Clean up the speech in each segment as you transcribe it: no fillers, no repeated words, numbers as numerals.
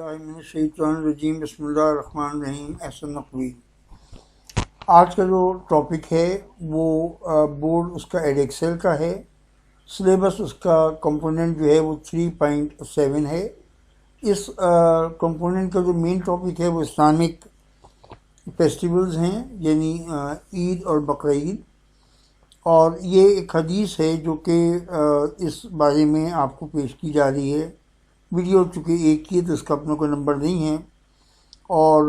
باللہ من الشیطان الرجیم بسم اللہ الرحمن الرحیم احسن نقوی۔ آج کا جو ٹاپک ہے وہ بورڈ اس کا ایڈیکسل کا ہے۔ سلیبس اس کا کمپوننٹ جو ہے وہ 3.7 ہے۔ اس کمپوننٹ کا جو مین ٹاپک ہے وہ اسلامک فیسٹیولز ہیں، یعنی عید اور بقرعید، اور یہ ایک حدیث ہے جو کہ اس بارے میں آپ کو پیش کی جا رہی ہے۔ ویڈیو چونکہ ایک ہی ہے تو اس کا اپنا کوئی نمبر نہیں ہے، اور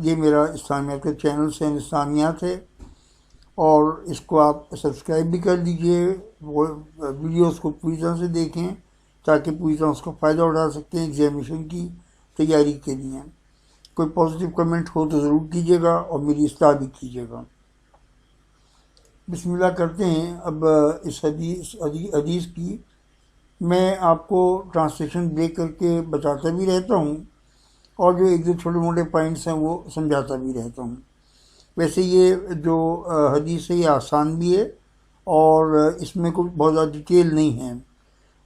یہ میرا اسلامیات کا چینل سے اسلامیات ہے، اور اس کو آپ سبسکرائب بھی کر دیجئے۔ وہ ویڈیوز کو پوری طرح سے دیکھیں تاکہ پوری طرح اس کا فائدہ اٹھا سکتے ہیں ایگزامینیشن کی تیاری کے لیے۔ کوئی پازیٹیو کمنٹ ہو تو ضرور کیجیے گا اور میری اصلاح بھی کیجیے گا۔ بسم اللہ کرتے ہیں۔ اب اس حدیث کی میں آپ کو ٹرانسلیشن بریک کر کے بتاتا بھی رہتا ہوں، اور جو ایک دو چھوٹے موٹے پوائنٹس ہیں وہ سمجھاتا بھی رہتا ہوں۔ ویسے یہ جو حدیث ہے یہ آسان بھی ہے، اور اس میں کوئی بہت زیادہ ڈیٹیل نہیں ہے۔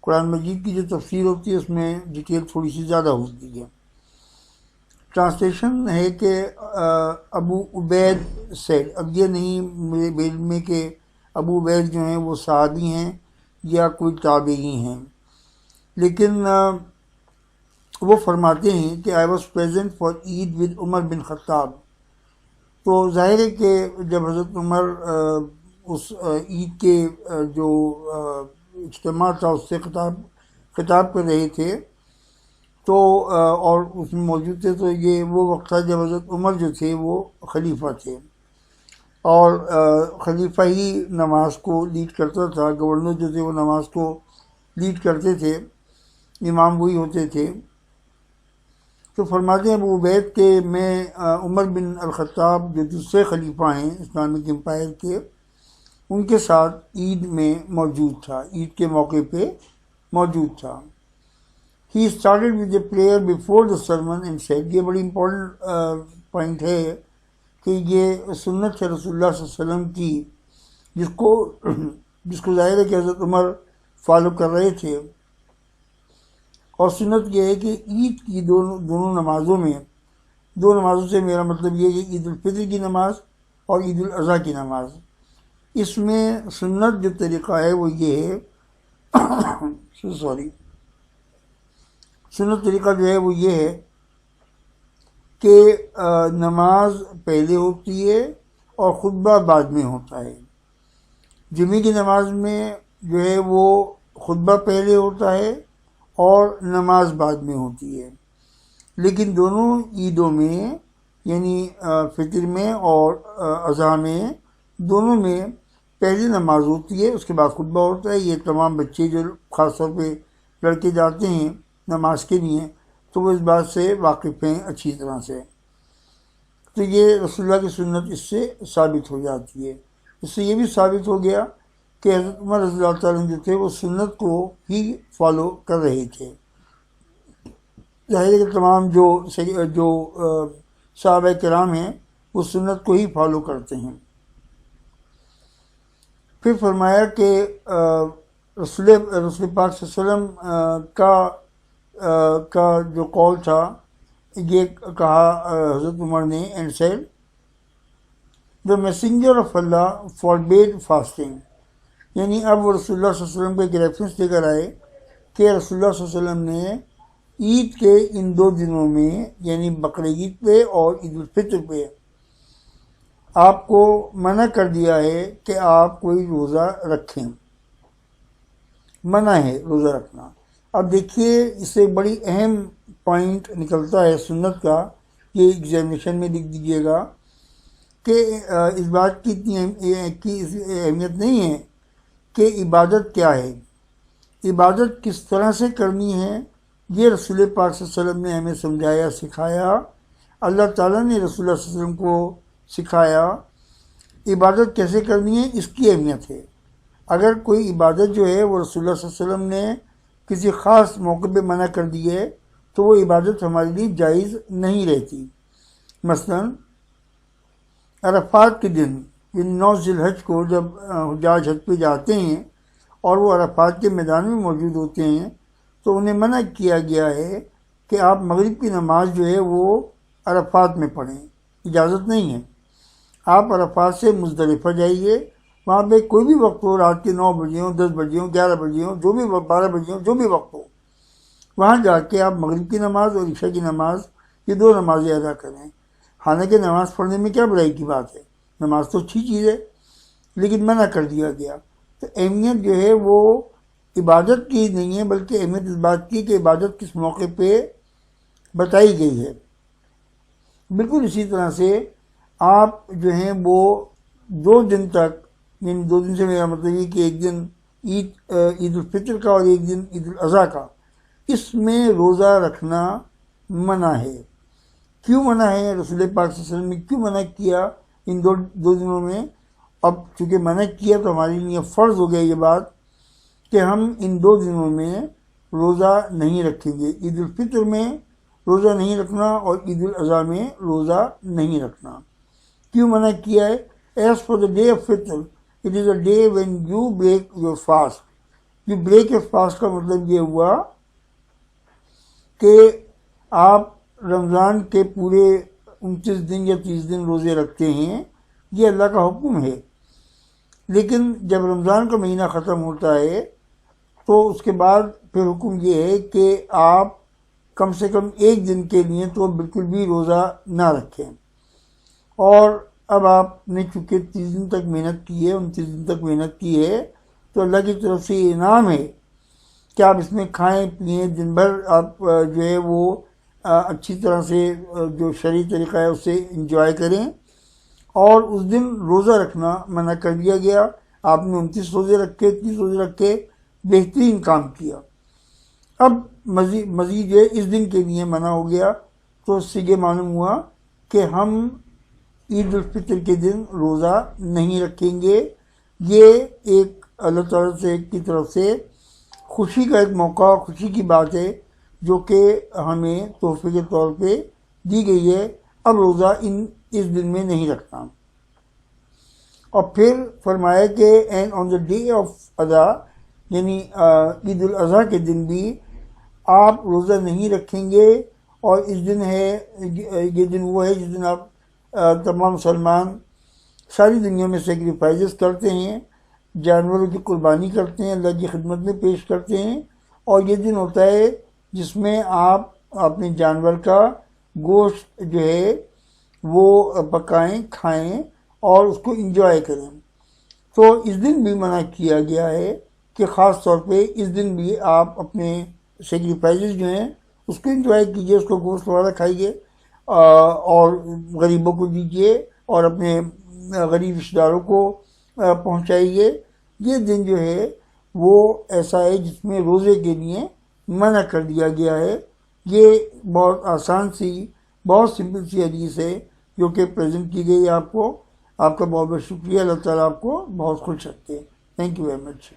قرآن مجید کی جو تفسیر ہوتی ہے اس میں ڈیٹیل تھوڑی سی زیادہ ہوتی ہے۔ ٹرانسلیشن ہے کہ ابو عبید سیڈ، اب یہ نہیں میرے علم میں کہ ابو عبید جو ہیں وہ صحابی ہیں یا کوئی تابعی ہیں، لیکن وہ فرماتے ہیں کہ I was present for Eid with Umar bin Khattab. تو ظاہر ہے کہ جب حضرت عمر اس عید کے جو اجتماع تھا اس سے خطاب کر رہے تھے تو اور اس میں موجود تھے، تو یہ وہ وقت تھا جب حضرت عمر جو تھے وہ خلیفہ تھے، اور خلیفہ ہی نماز کو لیڈ کرتا تھا۔ گورنر جو تھے وہ نماز کو لیڈ کرتے تھے، امام وہی ہوتے تھے۔ تو فرماتے ہیں ابو عبید کہ میں عمر بن الخطاب جو دوسرے خلیفہ ہیں اسلامک امپائر کے، ان کے ساتھ عید میں موجود تھا، عید کے موقع پہ موجود تھا۔ He started with a prayer before the sermon and said، یہ بڑی امپورٹنٹ پوائنٹ ہے کہ یہ سنت ہے رسول اللہ صلی اللہ علیہ وسلم کی، جس کو ظاہر ہے کہ حضرت عمر فالو کر رہے تھے۔ اور سنت یہ ہے کہ عید کی دونوں نمازوں میں، دو نمازوں سے میرا مطلب یہ ہے کہ عید الفطر کی نماز اور عید الاضحیٰ کی نماز، اس میں سنت جو طریقہ ہے وہ یہ ہے سنت طریقہ جو ہے وہ یہ ہے کہ نماز پہلے ہوتی ہے اور خطبہ بعد میں ہوتا ہے۔ جمعے کی نماز میں جو ہے وہ خطبہ پہلے ہوتا ہے اور نماز بعد میں ہوتی ہے، لیکن دونوں عیدوں میں یعنی فطر میں اور اضحیٰ میں، دونوں میں پہلی نماز ہوتی ہے، اس کے بعد خطبہ ہوتا ہے۔ یہ تمام بچے جو خاص طور پہ لڑکے جاتے ہیں نماز کے لیے تو وہ اس بات سے واقف ہیں اچھی طرح سے۔ تو یہ رسول اللہ کی سنت اس سے ثابت ہو جاتی ہے۔ اس سے یہ بھی ثابت ہو گیا کہ حضرت عمر رضی اللہ تعالیٰ عنہ جو تھے وہ سنت کو ہی فالو کر رہے تھے۔ ظاہر ہے کہ تمام جو صحابہ کرام ہیں وہ سنت کو ہی فالو کرتے ہیں۔ پھر فرمایا کہ رسول پاک صلی اللہ علیہ وسلم کا جو قول تھا، یہ کہا حضرت عمر نے، and said the messenger of Allah forbade fasting، یعنی اب وہ رسول اللہ صلی اللہ علیہ وسلم کو ایک ریفرنس دے کر آئے کہ رسول اللہ صلی اللہ علیہ وسلم نے عید کے ان دو دنوں میں یعنی بقرعید پہ اور عید الفطر پہ آپ کو منع کر دیا ہے کہ آپ کوئی روزہ رکھیں، منع ہے روزہ رکھنا۔ اب دیکھیے اس سے ایک بڑی اہم پوائنٹ نکلتا ہے سنت کا، یہ ایگزامینیشن میں لکھ دیجیے گا کہ اس بات کی اتنی اہمیت نہیں ہے کہ عبادت کیا ہے، عبادت کس طرح سے کرنی ہے، یہ رسول پاک صلی اللہ علیہ وسلم نے ہمیں سمجھایا، سکھایا، اللہ تعالیٰ نے رسول اللہ صلی اللہ علیہ وسلم کو سکھایا۔ عبادت کیسے کرنی ہے اس کی اہمیت ہے۔ اگر کوئی عبادت جو ہے وہ رسول اللہ صلی اللہ علیہ وسلم نے کسی خاص موقع پہ منع کر دی ہے تو وہ عبادت ہمارے لیے جائز نہیں رہتی۔ مثلاً عرفات کے دن، 9 ذی الحج کو جب حجاج حج پہ جاتے ہیں اور وہ عرفات کے میدان میں موجود ہوتے ہیں تو انہیں منع کیا گیا ہے کہ آپ مغرب کی نماز جو ہے وہ عرفات میں پڑھیں، اجازت نہیں ہے۔ آپ عرفات سے مزدلفہ جائیے، وہاں پہ کوئی بھی وقت ہو، رات کے 9 بجے ہوں، 10 بجے ہوں، 11 بجے ہوں، جو بھی 12 بجے ہوں، جو بھی وقت ہو، وہاں جا کے آپ مغرب کی نماز اور عشاء کی نماز، یہ 2 نمازیں ادا کریں۔ حالانکہ نماز پڑھنے میں کیا برائی کی بات ہے، نماز تو اچھی چیز ہے، لیکن منع کر دیا گیا۔ تو اہمیت جو ہے وہ عبادت کی نہیں ہے، بلکہ اہمیت اس بات کی کہ عبادت کس موقع پہ بتائی گئی ہے۔ بالکل اسی طرح سے آپ جو ہیں وہ 2 دن تک، یعنی 2 دن سے میرا مطلب یہ کہ ایک دن عید الفطر کا اور ایک دن عید الاضحیٰ کا، اس میں روزہ رکھنا منع ہے۔ کیوں منع ہے؟ رسول پاک صلی اللہ علیہ وسلم نے کیوں منع کیا ان دو دنوں میں؟ اب چونکہ منع کیا تو ہمارے لیے فرض ہو گیا یہ بات کہ ہم ان 2 دنوں میں روزہ نہیں رکھیں گے۔ عید الفطر میں روزہ نہیں رکھنا اور عید الاضحیٰ میں روزہ نہیں رکھنا۔ کیوں منع کیا ہے؟ As for the day of Fitr it is a day when you break your fast. You break your fast کا مطلب یہ ہوا کہ آپ رمضان کے پورے 29 دن یا 30 دن روزے رکھتے ہیں، یہ اللہ کا حکم ہے۔ لیکن جب رمضان کا مہینہ ختم ہوتا ہے تو اس کے بعد پھر حکم یہ ہے کہ آپ کم سے کم 1 دن کے لیے تو بالکل بھی روزہ نہ رکھیں۔ اور اب آپ نے چونکہ 30 دن تک محنت کی ہے، 29 دن تک محنت کی ہے، تو اللہ کی طرف سے یہ انعام ہے کہ آپ اس میں کھائیں پئیں، دن بھر آپ جو ہے وہ اچھی طرح سے جو شرعی طریقہ ہے اس سے انجوائے کریں۔ اور اس دن روزہ رکھنا منع کر دیا گیا۔ آپ نے 29 روزے رکھے، 30 روزے رکھے، بہترین کام کیا۔ اب مزید جو ہے اس دن کے لیے منع ہو گیا، تو اس سے یہ معلوم ہوا کہ ہم عید الفطر کے دن روزہ نہیں رکھیں گے۔ یہ ایک اللہ تعالیٰ کی طرف سے خوشی کا ایک موقع، خوشی کی بات ہے جو کہ ہمیں تحفے کے طور پہ دی گئی ہے۔ اب روزہ اس دن میں نہیں رکھنا۔ اور پھر فرمایا کہ and on the day of ادا، یعنی عید الاضحیٰ کے دن بھی آپ روزہ نہیں رکھیں گے۔ اور اس دن ہے، یہ دن وہ ہے جس دن آپ تمام مسلمان ساری دنیا میں سیکریفائزز کرتے ہیں، جانوروں کی قربانی کرتے ہیں، اللہ کی خدمت میں پیش کرتے ہیں۔ اور یہ دن ہوتا ہے جس میں آپ اپنے جانور کا گوشت جو ہے وہ پکائیں، کھائیں اور اس کو انجوائے کریں۔ تو اس دن بھی منع کیا گیا ہے کہ خاص طور پہ اس دن بھی آپ اپنے سیکریفائزز جو ہیں اس کو انجوائے کیجئے، اس کو گوشت وغیرہ کھائیے اور غریبوں کو دیجیے اور اپنے غریب رشتہ داروں کو پہنچائیے۔ یہ دن جو ہے وہ ایسا ہے جس میں روزے کے لیے منع کر دیا گیا ہے۔ یہ بہت آسان سی، بہت سمپل سی حدیث ہے جو کہ پریزنٹ کی گئی ہے آپ کو۔ آپ کا بہت بہت شکریہ۔ اللہ تعالیٰ آپ کو بہت خوش رکھے۔ Thank you very much.